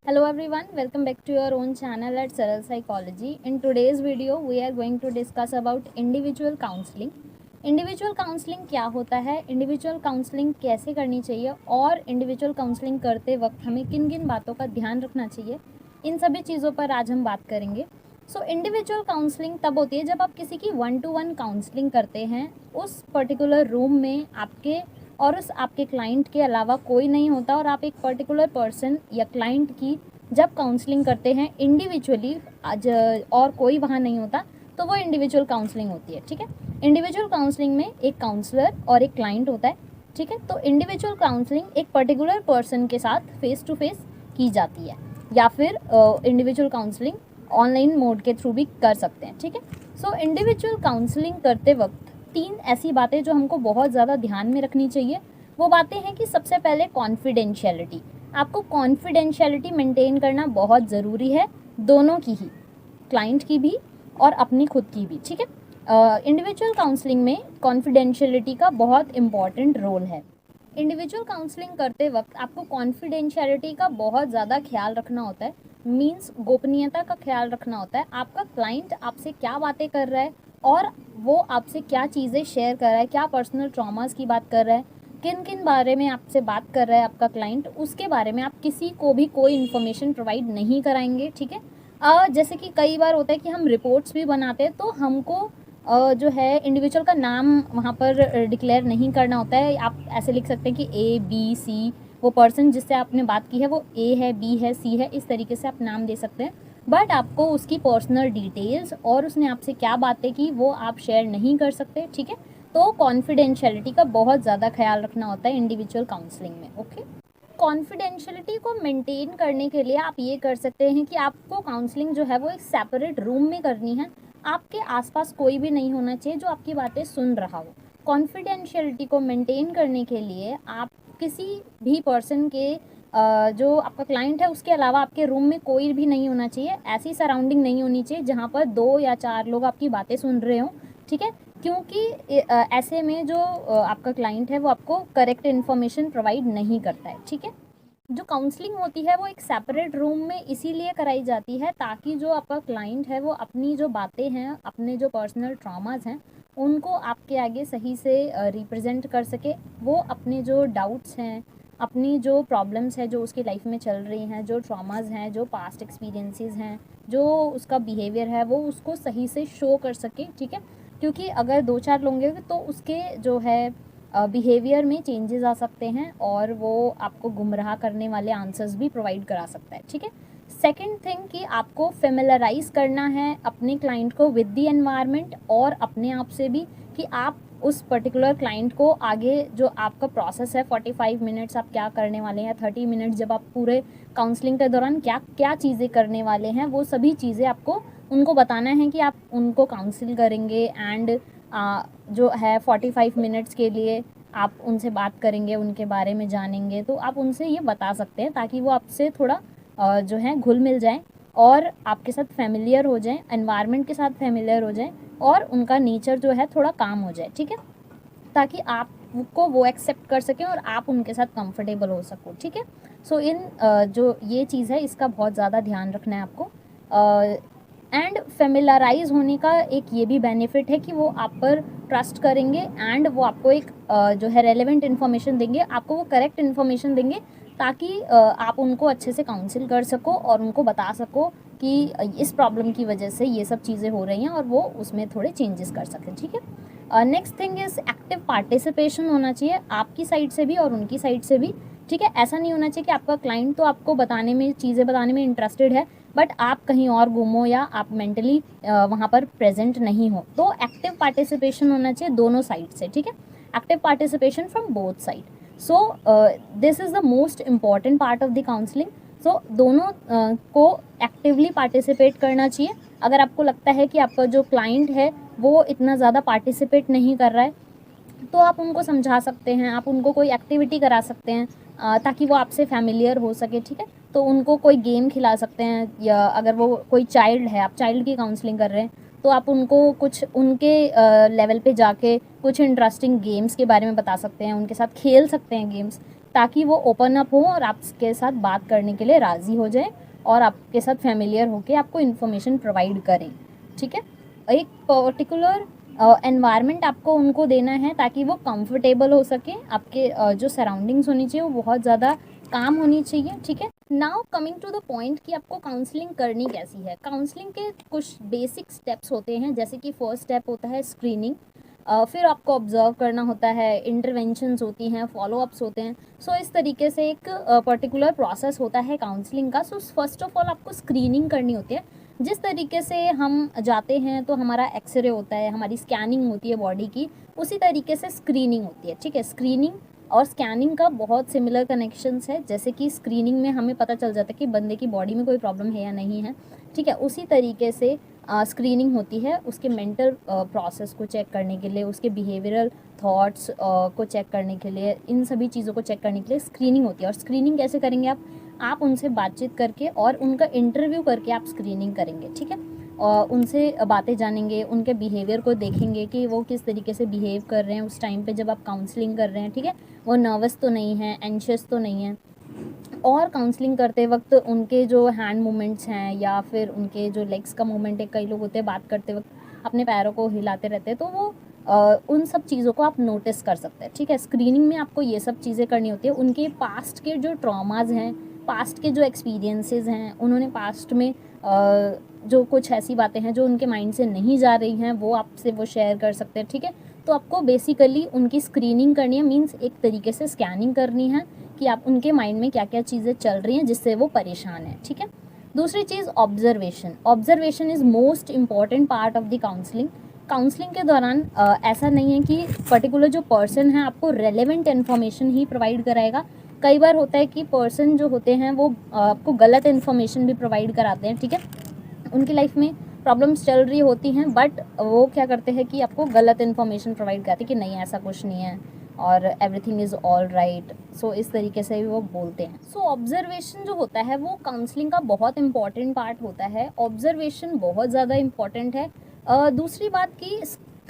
Hello everyone, welcome back to your own channel at Saral Psychology. In today's video, we are going to discuss about individual counseling. Individual counselling क्या होता है, individual counselling कैसे करनी चाहिए और individual counselling करते वक्त हमें किन किन बातों का ध्यान रखना चाहिए, इन सभी चीज़ों पर आज हम बात करेंगे। सो इंडिविजुअल काउंसलिंग तब होती है जब आप किसी की 1-to-1 काउंसलिंग करते हैं। उस पर्टिकुलर रूम में आपके और उस आपके क्लाइंट के अलावा कोई नहीं होता और आप एक पर्टिकुलर पर्सन या क्लाइंट की जब काउंसलिंग करते हैं इंडिविजुअली और कोई वहाँ नहीं होता, तो वो इंडिविजुअल काउंसलिंग होती है। ठीक है, इंडिविजुअल काउंसलिंग में एक काउंसलर और एक क्लाइंट होता है। ठीक है, तो इंडिविजुअल काउंसलिंग एक पर्टिकुलर पर्सन के साथ फेस टू फेस की जाती है या फिर इंडिविजुअल काउंसलिंग ऑनलाइन मोड के थ्रू भी कर सकते हैं। ठीक है, सो इंडिविजुअल काउंसलिंग करते वक्त 3 ऐसी बातें जो हमको बहुत ज़्यादा ध्यान में रखनी चाहिए। वो बातें हैं कि सबसे पहले कॉन्फिडेंशियलिटी, आपको कॉन्फिडेंशियलिटी मेंटेन करना बहुत ज़रूरी है, दोनों की ही, क्लाइंट की भी और अपनी खुद की भी। ठीक है, इंडिविजुअल काउंसलिंग में कॉन्फिडेंशियलिटी का बहुत इम्पॉर्टेंट रोल है। इंडिविजुअल काउंसलिंग करते वक्त आपको कॉन्फिडेंशियलिटी का बहुत ज़्यादा ख्याल रखना होता है, मीन्स गोपनीयता का ख्याल रखना होता है। आपका क्लाइंट आपसे क्या बातें कर रहा है और वो आपसे क्या चीज़ें शेयर कर रहा है, क्या पर्सनल ट्रॉमास की बात कर रहा है, किन किन बारे में आपसे बात कर रहा है आपका क्लाइंट, उसके बारे में आप किसी को भी कोई इन्फॉर्मेशन प्रोवाइड नहीं कराएंगे। ठीक है, जैसे कि कई बार होता है कि हम रिपोर्ट्स भी बनाते हैं तो हमको जो है इंडिविजुअल का नाम वहाँ पर डिक्लेयर नहीं करना होता है। आप ऐसे लिख सकते हैं कि ABC, वो पर्सन जिससे आपने बात की है वो A है, B है, C है, इस तरीके से आप नाम दे सकते हैं। बट आपको उसकी पर्सनल डिटेल्स और उसने आपसे क्या बातें की वो आप शेयर नहीं कर सकते। ठीक है, तो कॉन्फिडेंशियलिटी का बहुत ज़्यादा ख्याल रखना होता है इंडिविजुअल काउंसलिंग में। ओके, कॉन्फिडेंशियलिटी को मेंटेन करने के लिए आप ये कर सकते हैं कि आपको काउंसलिंग जो है वो एक सेपरेट रूम में करनी है। आपके आसपास कोई भी नहीं होना चाहिए जो आपकी बातें सुन रहा हो। कॉन्फिडेंशियलिटी को मेंटेन करने के लिए आप किसी भी पर्सन के जो आपका क्लाइंट है उसके अलावा आपके रूम में कोई भी नहीं होना चाहिए। ऐसी सराउंडिंग नहीं होनी चाहिए जहाँ पर 2 या 4 लोग आपकी बातें सुन रहे हों। ठीक है, क्योंकि ऐसे में जो आपका क्लाइंट है वो आपको करेक्ट इन्फॉर्मेशन प्रोवाइड नहीं करता है। ठीक है, जो काउंसलिंग होती है वो एक सेपरेट रूम में इसीलिए कराई जाती है ताकि जो आपका क्लाइंट है वो अपनी जो बातें हैं, अपने जो पर्सनल ट्रॉमास हैं, उनको आपके आगे सही से रिप्रेजेंट कर सके। वो अपने जो डाउट्स हैं, अपनी जो प्रॉब्लम्स हैं जो उसकी लाइफ में चल रही हैं, जो ट्रॉमास हैं, जो पास्ट एक्सपीरियंसेस हैं, जो उसका बिहेवियर है, वो उसको सही से शो कर सके। ठीक है, क्योंकि अगर 2-4 लोग होंगे तो उसके जो है बिहेवियर में चेंजेस आ सकते हैं और वो आपको गुमराह करने वाले आंसर्स भी प्रोवाइड करा सकता है। ठीक है, सेकंड थिंग कि आपको फेमिलराइज करना है अपने क्लाइंट को विद द एनवायरनमेंट और अपने आप से भी, कि आप उस पर्टिकुलर क्लाइंट को आगे जो आपका प्रोसेस है 45 मिनट्स आप क्या करने वाले हैं, 30 मिनट्स जब आप पूरे काउंसलिंग के दौरान क्या क्या चीज़ें करने वाले हैं, वो सभी चीज़ें आपको उनको बताना है कि आप उनको काउंसिल करेंगे। एंड जो है 45 मिनट्स के लिए आप उनसे बात करेंगे, उनके बारे में जानेंगे, तो आप उनसे ये बता सकते हैं ताकि वो आपसे थोड़ा जो है घुल मिल जाएं और आपके साथ फेमिलियर हो जाएं, एनवायरनमेंट के साथ फेमिलियर हो जाएं और उनका नेचर जो है थोड़ा काम हो जाए। ठीक है, ताकि आपको वो एक्सेप्ट कर सकें और आप उनके साथ कंफर्टेबल हो सको। ठीक है, सो इन जो ये चीज़ है इसका बहुत ज़्यादा ध्यान रखना है आपको। एंड फेमिलराइज होने का एक ये भी बेनिफिट है कि वो आप पर ट्रस्ट करेंगे एंड वो आपको एक जो है रेलेवेंट इन्फॉर्मेशन देंगे, आपको वो करेक्ट इन्फॉर्मेशन देंगे ताकि आप उनको अच्छे से काउंसिल कर सको और उनको बता सको कि इस प्रॉब्लम की वजह से ये सब चीज़ें हो रही हैं और वो उसमें थोड़े चेंजेस कर सकें। ठीक है, next thing is active participation होना चाहिए आपकी साइड से भी और उनकी साइड से भी। ठीक है, ऐसा नहीं होना चाहिए कि आपका क्लाइंट तो आपको बताने में, चीज़ें बताने में इंटरेस्टेड है बट आप कहीं और गुमो या आप मेंटली वहाँ पर प्रेजेंट नहीं हो। तो एक्टिव पार्टिसिपेशन होना चाहिए दोनों साइड से। ठीक है, active participation from both side. So this is the most important part of the counselling. सो दोनों को एक्टिवली पार्टिसिपेट करना चाहिए। अगर आपको लगता है कि आपका जो क्लाइंट है वो इतना ज़्यादा पार्टिसिपेट नहीं कर रहा है तो आप उनको समझा सकते हैं, आप उनको कोई एक्टिविटी करा सकते हैं ताकि वो आपसे फैमिलियर हो सके। ठीक है, तो उनको कोई गेम खिला सकते हैं, या अगर वो कोई चाइल्ड है, आप चाइल्ड की काउंसलिंग कर रहे हैं तो आप उनको कुछ उनके लेवल पे जाके कुछ इंटरेस्टिंग गेम्स के बारे में बता सकते हैं, उनके साथ खेल सकते हैं गेम्स, ताकि वो ओपन अप हो और आपके साथ बात करने के लिए राज़ी हो जाए और आपके साथ फेमिलियर होकर आपको इन्फॉर्मेशन प्रोवाइड करें, ठीक है। एक पर्टिकुलर एनवायरनमेंट आपको उनको देना है ताकि वो कंफर्टेबल हो सके, आपके जो सराउंडिंग्स होनी चाहिए वो बहुत ज़्यादा काम होनी चाहिए, ठीक है। Now coming to the point कि आपको काउंसलिंग करनी कैसी है। काउंसलिंग के कुछ बेसिक स्टेप्स होते हैं, जैसे कि फर्स्ट स्टेप होता है स्क्रीनिंग, फिर आपको ऑब्जर्व करना होता है, इंटरवेंशंस होती हैं, फॉलोअप्स होते हैं। सो इस तरीके से एक पर्टिकुलर प्रोसेस होता है काउंसलिंग का। सो फर्स्ट ऑफ ऑल आपको स्क्रीनिंग करनी होती है। जिस तरीके से हम जाते हैं तो हमारा एक्सरे होता है, हमारी स्कैनिंग होती है बॉडी की, उसी तरीके से स्क्रीनिंग होती है, ठीक है। स्क्रीनिंग और स्कैनिंग का बहुत सिमिलर कनेक्शंस है। जैसे कि स्क्रीनिंग में हमें पता चल जाता है कि बंदे की बॉडी में कोई प्रॉब्लम है या नहीं है, ठीक है। उसी तरीके से स्क्रीनिंग होती है उसके मेंटल प्रोसेस को चेक करने के लिए, उसके बिहेवियरल थॉट्स को चेक करने के लिए, इन सभी चीज़ों को चेक करने के लिए स्क्रीनिंग होती है। और स्क्रीनिंग कैसे करेंगे आप उनसे बातचीत करके और उनका इंटरव्यू करके आप स्क्रीनिंग करेंगे, ठीक है। और उनसे बातें जानेंगे, उनके बिहेवियर को देखेंगे कि वो किस तरीके से बिहेव कर रहे हैं उस टाइम पे जब आप काउंसलिंग कर रहे हैं, ठीक है। वो नर्वस तो नहीं है, एंशियस तो नहीं है। और काउंसलिंग करते वक्त उनके जो हैंड मूवमेंट्स हैं या फिर उनके जो लेग्स का मूवमेंट है, कई लोग होते हैं बात करते वक्त अपने पैरों को हिलाते रहते हैं, तो वो उन सब चीज़ों को आप नोटिस कर सकते हैं, ठीक है। स्क्रीनिंग में आपको ये सब चीज़ें करनी होती है। उनके पास्ट के जो ट्रॉमाज हैं, पास्ट के जो एक्सपीरियंसेस हैं, उन्होंने पास्ट में जो कुछ ऐसी बातें हैं जो उनके माइंड से नहीं जा रही हैं, वो आपसे वो शेयर कर सकते हैं, ठीक है। तो आपको बेसिकली उनकी स्क्रीनिंग करनी है, मीन्स एक तरीके से स्कैनिंग करनी है कि आप उनके माइंड में क्या क्या चीज़ें चल रही हैं जिससे वो परेशान है, ठीक है। दूसरी चीज़ observation. Observation is most important part of the counselling. Counselling के दौरान ऐसा नहीं है कि पर्टिकुलर जो पर्सन है आपको रेलेवेंट इन्फॉर्मेशन ही प्रोवाइड कराएगा। कई बार होता है कि पर्सन जो होते हैं वो आपको गलत इन्फॉर्मेशन भी प्रोवाइड कराते हैं, ठीक है। उनकी लाइफ में प्रॉब्लम्स चल रही होती हैं बट वो क्या करते हैं कि आपको गलत इन्फॉर्मेशन प्रोवाइड कराते हैं कि नहीं ऐसा कुछ नहीं है और एवरीथिंग इज़ ऑल राइट। सो इस तरीके से भी वो बोलते हैं। सो ऑब्जर्वेशन जो होता है वो काउंसलिंग का बहुत इंपॉर्टेंट पार्ट होता है। ऑब्जर्वेशन बहुत ज़्यादा इंपॉर्टेंट है। दूसरी बात कि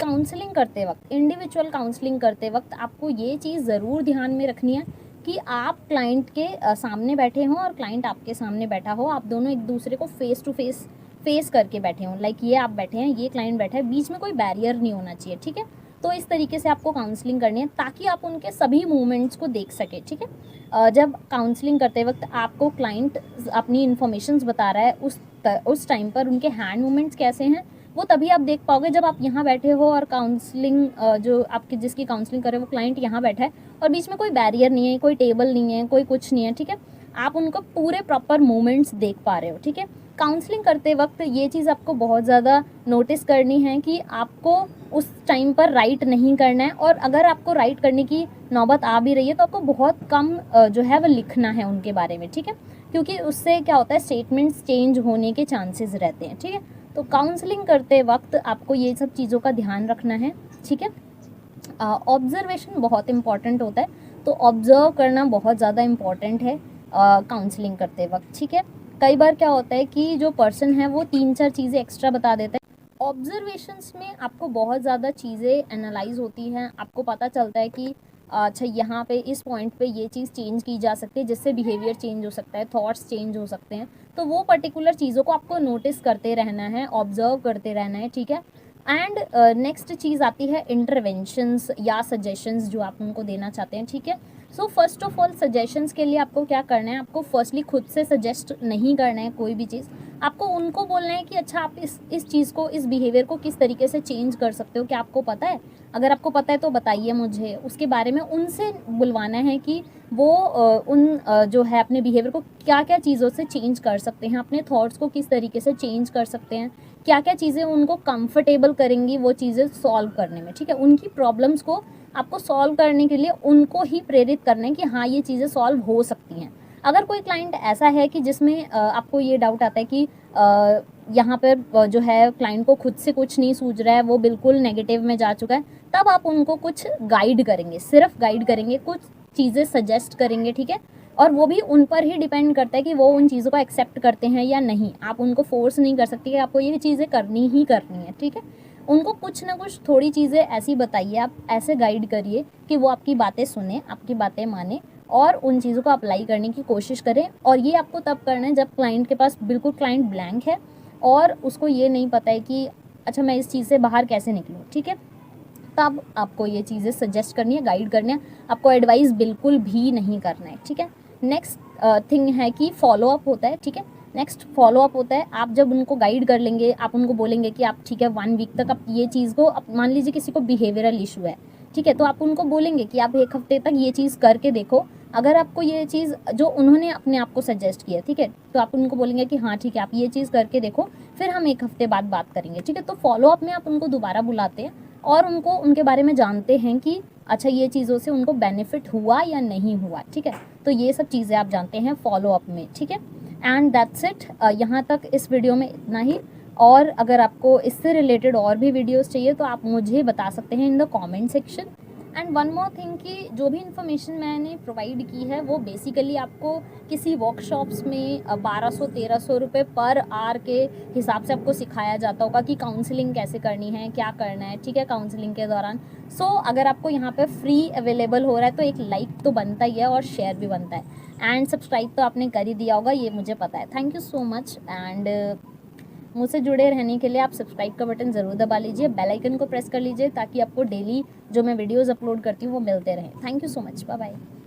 काउंसलिंग करते वक्त, इंडिविजुअल काउंसलिंग करते वक्त आपको ये चीज़ ज़रूर ध्यान में रखनी है कि आप क्लाइंट के सामने बैठे हों और क्लाइंट आपके सामने बैठा हो, आप दोनों एक दूसरे को फेस टू फेस करके बैठे हों। लाइक ये आप बैठे हैं, ये क्लाइंट बैठा है, बीच में कोई बैरियर नहीं होना चाहिए, ठीक है। तो इस तरीके से आपको काउंसलिंग करनी है ताकि आप उनके सभी मूवमेंट्स को देख सकें, ठीक है। जब काउंसलिंग करते वक्त आपको क्लाइंट अपनी इन्फॉर्मेशंस बता रहा है, उस टाइम पर उनके हैंड मूवमेंट्स कैसे हैं वो तभी आप देख पाओगे जब आप यहाँ बैठे हो और काउंसलिंग जो आपकी जिसकी काउंसलिंग करे वो क्लाइंट यहाँ बैठा है और बीच में कोई बैरियर नहीं है, कोई टेबल नहीं है, कोई कुछ नहीं है, ठीक है। आप उनको पूरे प्रॉपर मूवमेंट्स देख पा रहे हो, ठीक है। काउंसलिंग करते वक्त ये चीज़ आपको बहुत ज़्यादा नोटिस करनी है कि आपको उस टाइम पर राइट नहीं करना है, और अगर आपको राइट करने की नौबत आ भी रही है तो आपको बहुत कम जो है वो लिखना है उनके बारे में, ठीक है। क्योंकि उससे क्या होता है, स्टेटमेंट्स चेंज होने के चांसेस रहते हैं, ठीक है। तो काउंसलिंग करते वक्त आपको ये सब चीज़ों का ध्यान रखना है, ठीक है। ऑब्जर्वेशन बहुत इंपॉर्टेंट होता है, तो ऑब्जर्व करना बहुत ज़्यादा इम्पॉर्टेंट है काउंसलिंग करते वक्त, ठीक है। कई बार क्या होता है कि जो पर्सन है वो 3-4 चीज़ें एक्स्ट्रा बता देता है। ऑब्जर्वेशंस में आपको बहुत ज़्यादा चीज़ें एनालाइज होती हैं, आपको पता चलता है कि अच्छा यहाँ पे इस पॉइंट पे ये चीज़ चेंज की जा सकती है जिससे बिहेवियर चेंज हो सकता है, थॉट्स चेंज हो सकते हैं। तो वो पर्टिकुलर चीज़ों को आपको नोटिस करते रहना है, ऑब्जर्व करते रहना है, ठीक है। एंड नेक्स्ट चीज़ आती है इंटरवेंशंस या सजेशंस जो आप उनको देना चाहते हैं, ठीक है। So first of all suggestions के लिए आपको क्या करना है, आपको फर्स्टली खुद से सजेस्ट नहीं करना है कोई भी चीज़, आपको उनको बोलना है कि अच्छा आप इस चीज़ को, इस बिहेवियर को किस तरीके से चेंज कर सकते हो, क्या आपको पता है? अगर आपको पता है तो बताइए मुझे, उसके बारे में उनसे बुलवाना है कि वो जो है अपने बिहेवियर को क्या क्या चीज़ों से चेंज कर सकते हैं, अपने थॉट्स को किस तरीके से चेंज कर सकते हैं, क्या क्या चीज़ें उनको कंफर्टेबल करेंगी वो चीज़ें सॉल्व करने में, ठीक है। उनकी प्रॉब्लम्स को आपको सॉल्व करने के लिए उनको ही प्रेरित करना है कि हाँ ये चीज़ें सॉल्व हो सकती हैं। अगर कोई क्लाइंट ऐसा है कि जिसमें आपको ये डाउट आता है कि यहाँ पर जो है क्लाइंट को खुद से कुछ नहीं सूझ रहा है, वो बिल्कुल नेगेटिव में जा चुका है, तब आप उनको कुछ गाइड करेंगे, सिर्फ गाइड करेंगे, कुछ चीज़ें सजेस्ट करेंगे, ठीक है। और वो भी उन पर ही डिपेंड करता है कि वो उन चीज़ों को एक्सेप्ट करते हैं या नहीं। आप उनको फोर्स नहीं कर सकते कि आपको ये चीज़ें करनी ही करनी है, ठीक है। उनको कुछ ना कुछ थोड़ी चीज़ें ऐसी बताइए, आप ऐसे गाइड करिए कि वो आपकी बातें सुने, आपकी बातें माने और उन चीज़ों को अप्लाई करने की कोशिश करें। और ये आपको तब करना है जब क्लाइंट के पास बिल्कुल क्लाइंट ब्लैंक है और उसको ये नहीं पता है कि अच्छा मैं इस चीज़ से बाहर कैसे निकलूँ, ठीक है। तब आपको ये चीज़ें सजेस्ट करनी है, गाइड करनी है, आपको एडवाइस बिल्कुल भी नहीं करना है, ठीक है। नेक्स्ट थिंग है कि फॉलो अप होता है, ठीक है। नेक्स्ट फॉलो अप होता है, आप जब उनको गाइड कर लेंगे, आप उनको बोलेंगे कि आप ठीक है 1 वीक तक आप ये चीज़ को, मान लीजिए किसी को बिहेवियरल इशू है, ठीक है, तो आप उनको बोलेंगे कि आप 1 हफ्ते तक ये चीज़ करके देखो। अगर आपको ये चीज़ जो उन्होंने अपने आप को सजेस्ट किया, ठीक है, तो आप उनको बोलेंगे कि हाँ ठीक है आप ये चीज़ करके देखो, फिर हम 1 हफ्ते बाद बात करेंगे, ठीक है। तो फॉलो अप में आप उनको दोबारा बुलाते हैं और उनको उनके बारे में जानते हैं कि अच्छा ये चीज़ों से उनको बेनिफिट हुआ या नहीं हुआ, ठीक है। तो ये सब चीज़ें आप जानते हैं फॉलो अप में, ठीक है। एंड दैट्स इट, यहाँ तक इस वीडियो में इतना ही। और अगर आपको इससे रिलेटेड और भी वीडियोस चाहिए तो आप मुझे बता सकते हैं in the comment section. And one more thing कि जो भी इन्फॉर्मेशन मैंने प्रोवाइड की है वो बेसिकली आपको किसी वर्कशॉप्स में 1200-1300 रुपये पर आवर के हिसाब से आपको सिखाया जाता होगा कि काउंसलिंग कैसे करनी है, क्या करना है, ठीक है, काउंसलिंग के दौरान। सो अगर आपको यहाँ पे फ्री अवेलेबल हो रहा है तो एक लाइक तो बनता ही है और शेयर भी बनता है। एंड सब्सक्राइब तो आपने कर ही दिया होगा, ये मुझे पता है। Thank you so much. And मुझसे जुड़े रहने के लिए आप सब्सक्राइब का बटन ज़रूर दबा लीजिए, बेल आइकन को प्रेस कर लीजिए ताकि आपको डेली जो मैं वीडियोस अपलोड करती हूँ वो मिलते रहें। Thank you so much, bye bye.